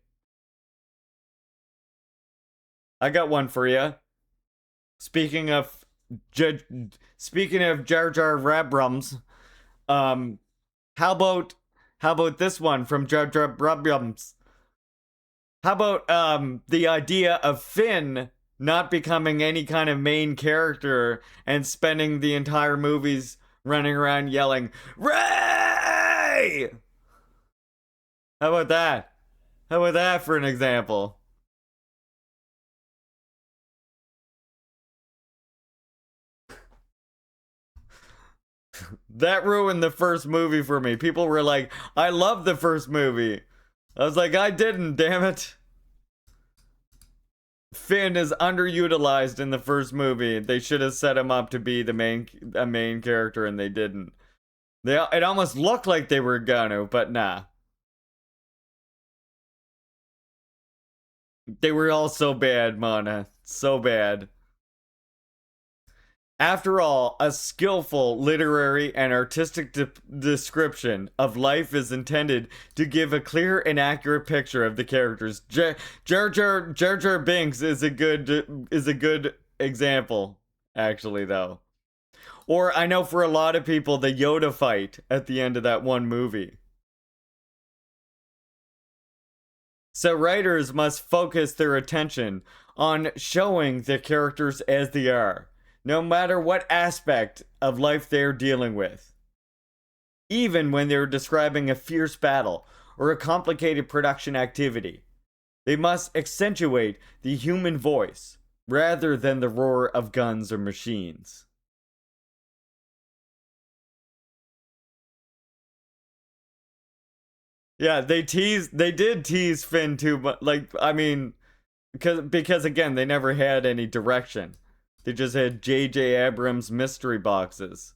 I got one for you. Speaking of Jar Jar Rabrums, how about this one from Jar Jar Rabrums? How about the idea of Finn not becoming any kind of main character and spending the entire movies running around yelling, "Rey!" How about that? How about that for an example? That ruined the first movie for me. People were like, I love the first movie. I was like, I didn't, damn it. Finn is underutilized in the first movie. They should have set him up to be a main character, and they didn't. It almost looked like they were gonna, but nah. They were all so bad, Mana. So bad. After all, a skillful literary and artistic description of life is intended to give a clear and accurate picture of the characters. Jar Jar Binks is a good example, actually, though. Or I know for a lot of people, the Yoda fight at the end of that one movie. So writers must focus their attention on showing the characters as they are, no matter what aspect of life they're dealing with. Even when they're describing a fierce battle or a complicated production activity, they must accentuate the human voice rather than the roar of guns or machines. Yeah, they did tease Finn too, but because again, they never had any direction. They just had J.J. Abrams mystery boxes.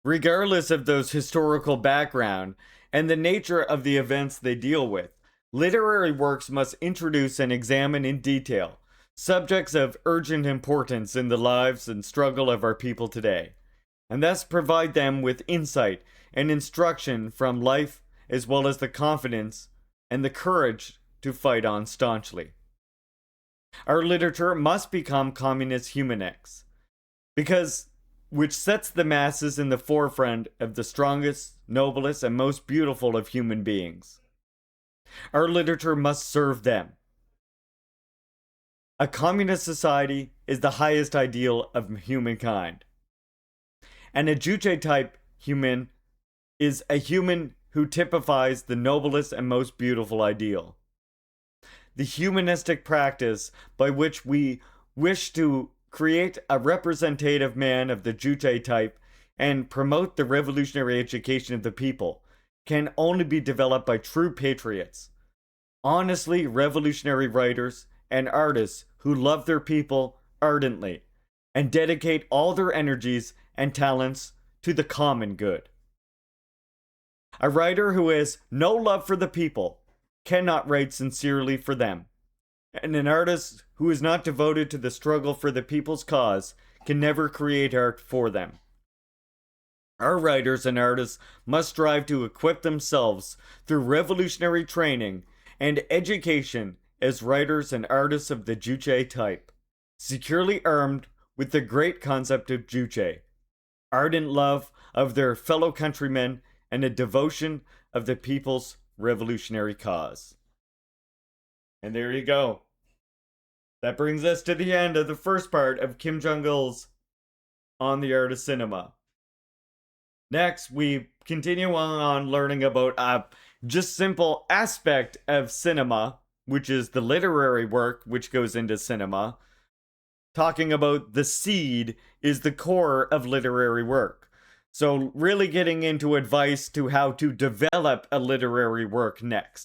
Regardless of those historical background and the nature of the events they deal with, literary works must introduce and examine in detail subjects of urgent importance in the lives and struggle of our people today, and thus provide them with insight and instruction from life, as well as the confidence and the courage to fight on staunchly. Our literature must become communist humanics, which sets the masses in the forefront of the strongest, noblest, and most beautiful of human beings. Our literature must serve them. A communist society is the highest ideal of humankind. And a Juche type human is a human who typifies the noblest and most beautiful ideal. The humanistic practice by which we wish to create a representative man of the Juche type and promote the revolutionary education of the people can only be developed by true patriots, honestly revolutionary writers and artists who love their people ardently and dedicate all their energies and talents to the common good. A writer who has no love for the people cannot write sincerely for them, and an artist who is not devoted to the struggle for the people's cause can never create art for them. Our writers and artists must strive to equip themselves through revolutionary training and education as writers and artists of the Juche type, securely armed with the great concept of Juche, ardent love of their fellow countrymen, and a devotion of the people's revolutionary cause. And there you go. That brings us to the end of the first part of Kim Jong-il's On the Art of Cinema. Next, we continue on learning about a just simple aspect of cinema, which is the literary work which goes into cinema. Talking about the seed is the core of literary work. So really getting into advice to how to develop a literary work next.